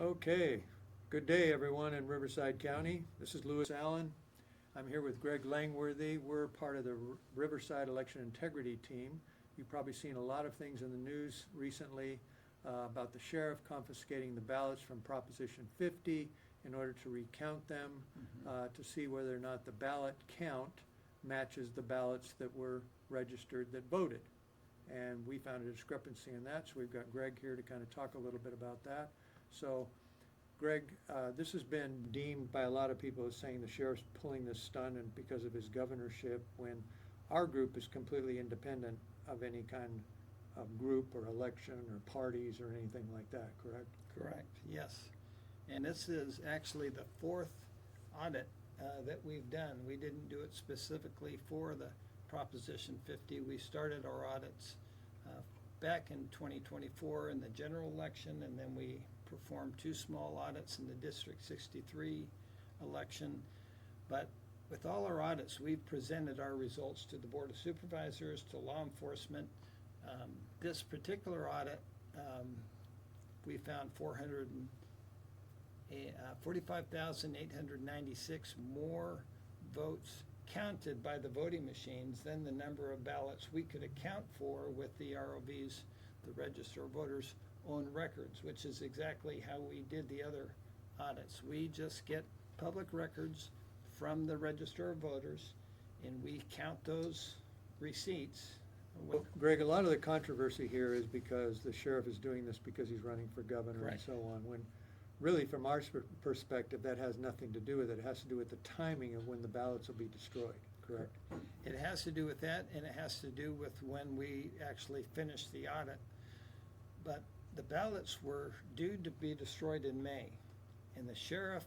Okay, good day everyone in Riverside County. This is Lewis Allen. I'm here with Greg Langworthy. We're part of the Riverside Election Integrity Team. You've probably seen a lot of things in the news recently about the sheriff confiscating the ballots from Proposition 50 in order to recount them to see whether or not the ballot count matches the ballots that were registered that voted. And we found a discrepancy in that, so we've got Greg here to kind of talk a little bit about that. So, Greg, this has been deemed by a lot of people as saying the sheriff's pulling this stunt and because of his governorship, when our group is completely independent of any kind of group or election or parties or anything like that, correct? Correct, yes. And this is actually the fourth audit that we've done. We didn't do it specifically for the Proposition 50. We started our audits back in 2024 in the general election, and then we performed two small audits in the District 63 election. But with all our audits, we've presented our results to the Board of Supervisors, to law enforcement. This particular audit, we found 45,896 more votes counted by the voting machines than the number of ballots we could account for with the ROVs, the Register of Voters' own records, which is exactly how we did the other audits. We just get public records from the Register of Voters, and we count those receipts. Well, Greg, a lot of the controversy here is because the sheriff is doing this because he's running for governor and Correct. so on, when really from our perspective, that has nothing to do with it. It has to do with the timing of when the ballots will be destroyed, correct? It has to do with that, and it has to do with when we actually finish the audit. But the ballots were due to be destroyed in May, and the sheriff,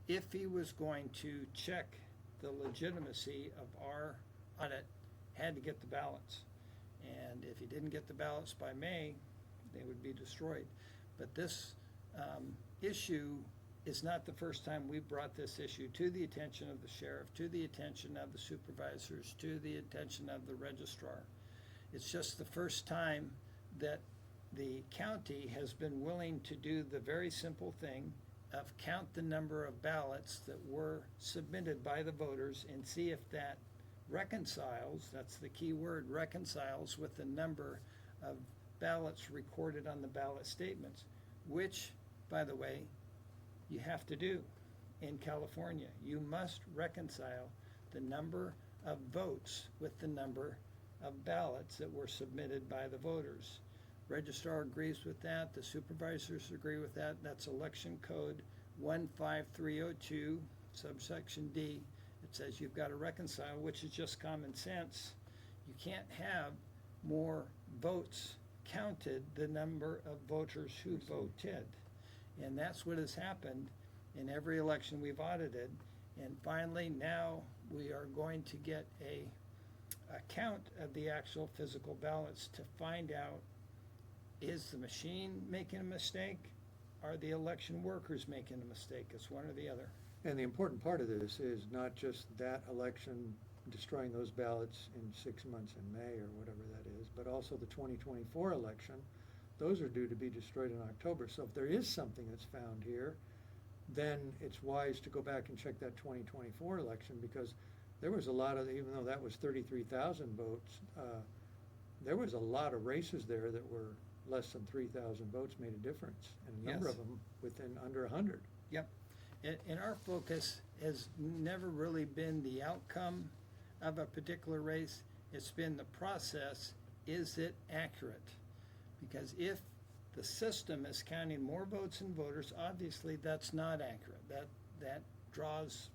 if he was going to check the legitimacy of our audit, had to get the ballots. And if he didn't get the ballots by May, they would be destroyed. But this issue is not the first time we've brought this issue to the attention of the sheriff, to the attention of the supervisors, to the attention of the registrar. It's just the first time that the county has been willing to do the very simple thing of count the number of ballots that were submitted by the voters and see if that reconciles, that's the key word, reconciles with the number of ballots recorded on the ballot statements, which, by the way, you have to do in California. You must reconcile the number of votes with the number of ballots that were submitted by the voters. Registrar agrees with that, the supervisors agree with that. That's Election Code 15302, subsection D. It says you've got to reconcile, which is just common sense. You can't have more votes counted the number of voters who voted. And that's what has happened in every election we've audited. And finally, now we are going to get a count of the actual physical ballots to find out, is the machine making a mistake? Are the election workers making a mistake? It's one or the other. And the important part of this is not just that election, destroying those ballots in 6 months in May or whatever that is, but also the 2024 election. Those are due to be destroyed in October. So if there is something that's found here, then it's wise to go back and check that 2024 election, because there was a lot of, even though that was 33,000 votes, there was a lot of races there that were less than 3,000 votes made a difference, and a number Yes. of them within under 100. Yep. And our focus has never really been the outcome of a particular race. It's been the process. Is it accurate? Because if the system is counting more votes than voters, obviously that's not accurate. That draws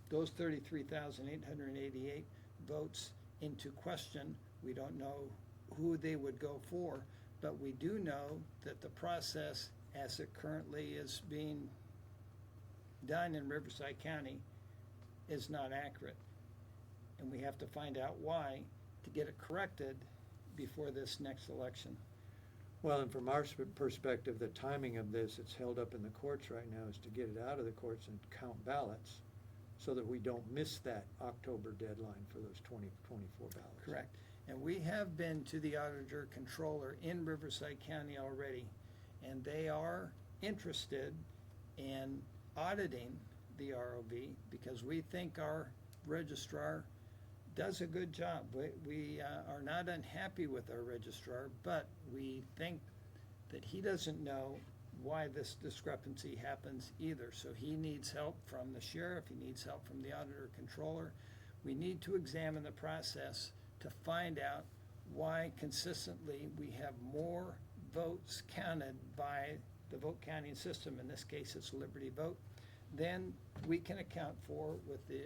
those 33,888 votes into question. We don't know who they would go for, but we do know that the process as it currently is being done in Riverside County is not accurate. And we have to find out why to get it corrected before this next election. Well, and from our perspective, the timing of this, it's held up in the courts right now, is to get it out of the courts and count ballots so that we don't miss that October deadline for those 2024 ballots. Correct. And we have been to the auditor controller in Riverside County already, and they are interested in auditing the ROV because we think our registrar does a good job. We are not unhappy with our registrar, but we think that he doesn't know why this discrepancy happens either. So he needs help from the sheriff, he needs help from the auditor controller. We need to examine the process to find out why consistently we have more votes counted by the vote counting system, in this case it's Liberty Vote, than we can account for with the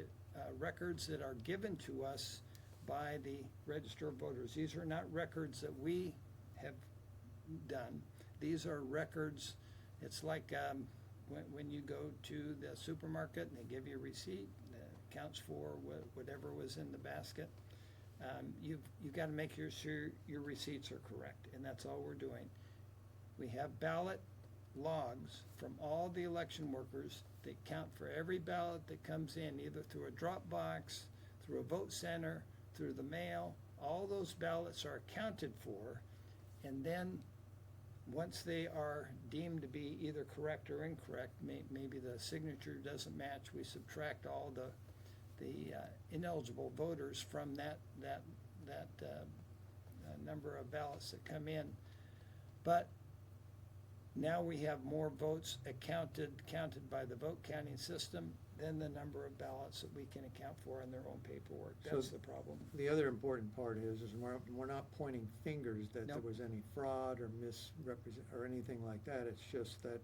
records that are given to us by the Register of Voters. These are not records that we have done. These are records, it's like when you go to the supermarket and they give you a receipt that accounts for whatever was in the basket. You've got to make sure your receipts are correct, and that's all we're doing. We have ballot logs from all the election workers that count for every ballot that comes in, either through a drop box, through a vote center, through the mail. All those ballots are accounted for, and then once they are deemed to be either correct or incorrect, maybe the signature doesn't match, we subtract all the ineligible voters from that number of ballots that come in. But now we have more votes counted by the vote counting system than the number of ballots that we can account for in their own paperwork. That's the problem. The other important part is we're not pointing fingers that there Nope. was any fraud or misrepresent or anything like that. It's just that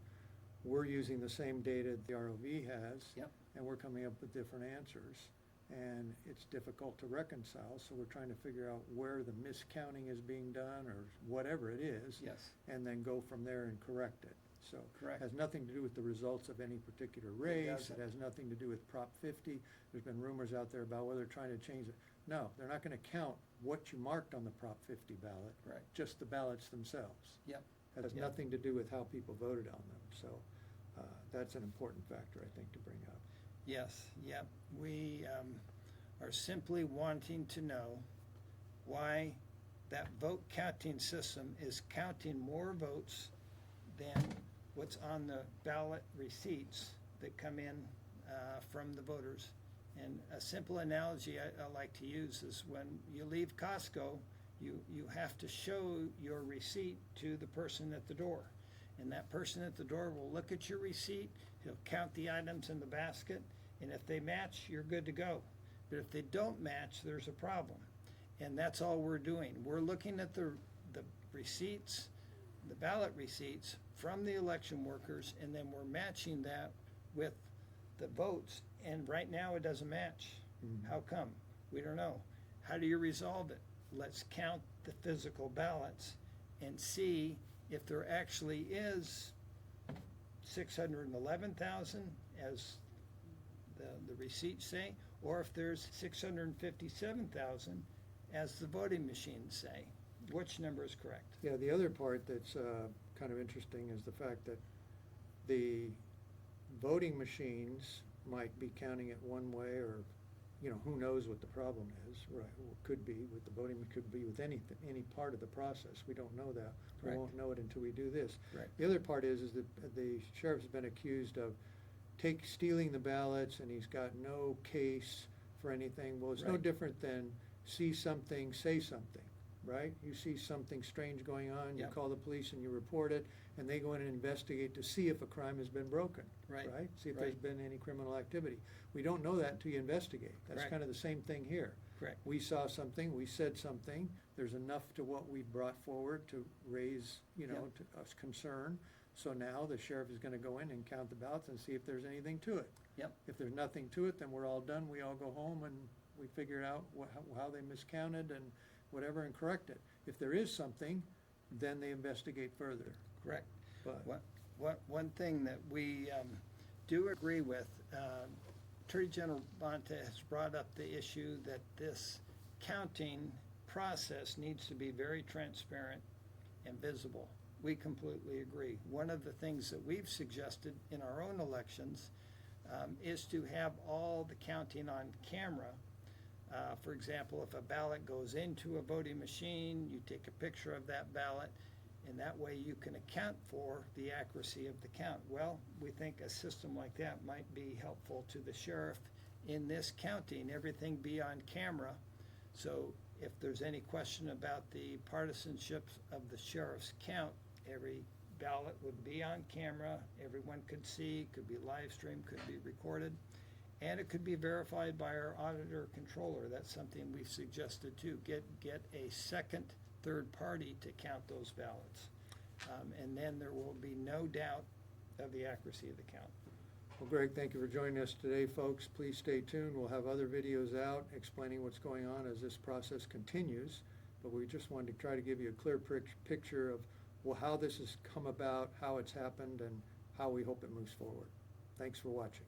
we're using the same data the ROV has. Yep. And we're coming up with different answers. And it's difficult to reconcile, so we're trying to figure out where the miscounting is being done or whatever it is. Yes. And then go from there and correct it. So Correct. it has nothing to do with the results of any particular race. doesn't. It has nothing to do with Prop 50. There's been rumors out there about whether they're trying to change it. No, they're not gonna count what you marked on the Prop 50 ballot. Right. Just the ballots themselves. Yep. It has Yep. nothing to do with how people voted on them. So that's an important factor, I think, to bring up. Yes, yep. We are simply wanting to know why that vote counting system is counting more votes than what's on the ballot receipts that come in from the voters. And a simple analogy I like to use is when you leave Costco, you have to show your receipt to the person at the door. And that person at the door will look at your receipt, he'll count the items in the basket, and if they match, you're good to go. But if they don't match, there's a problem. And that's all we're doing. We're looking at the receipts, the ballot receipts from the election workers, and then we're matching that with the votes. And right now, it doesn't match. Mhm. How come? We don't know. How do you resolve it? Let's count the physical ballots and see if there actually is 611,000, as the receipts say, or if there's 657,000, as the voting machines say. Which number is correct? Yeah, the other part that's kind of interesting is the fact that the voting machines might be counting it one way, or, who knows what the problem is, right? Or could be with the voting, could be with any part of the process. We don't know that. We Correct. won't know it until we do this. Right. The other part is that the sheriff's been accused of stealing the ballots, and he's got no case for anything. Well, it's no Right. different than see something, say something, right? You see something strange going on, you Yep. call the police and you report it, and they go in and investigate to see if a crime has been broken, Right. right? See if there's Right. been any criminal activity. We don't know that until you investigate. That's Correct. kind of the same thing here. Correct. We saw something, we said something, there's enough to what we brought forward to raise, Yep. to us concern. So now the sheriff is gonna go in and count the ballots and see if there's anything to it. Yep. If there's nothing to it, then we're all done, we all go home and we figure out how they miscounted and whatever and correct it. If there is something, then they investigate further, Correct. but. One thing that we do agree with, Attorney General Bonta has brought up the issue that this counting process needs to be very transparent and visible. We completely agree. One of the things that we've suggested in our own elections is to have all the counting on camera. For example, if a ballot goes into a voting machine, you take a picture of that ballot, And that way you can account for the accuracy of the count. Well, we think a system like that might be helpful to the sheriff in this county and everything be on camera. So if there's any question about the partisanship of the sheriff's count, every ballot would be on camera, everyone could see, could be live streamed, could be recorded, and it could be verified by our auditor controller. That's something we've suggested too. Get a second, third party to count those ballots. And then there will be no doubt of the accuracy of the count. Well, Greg, thank you for joining us today, folks. Please stay tuned. We'll have other videos out explaining what's going on as this process continues. But we just wanted to try to give you a clear picture of, well, how this has come about, how it's happened, and how we hope it moves forward. Thanks for watching.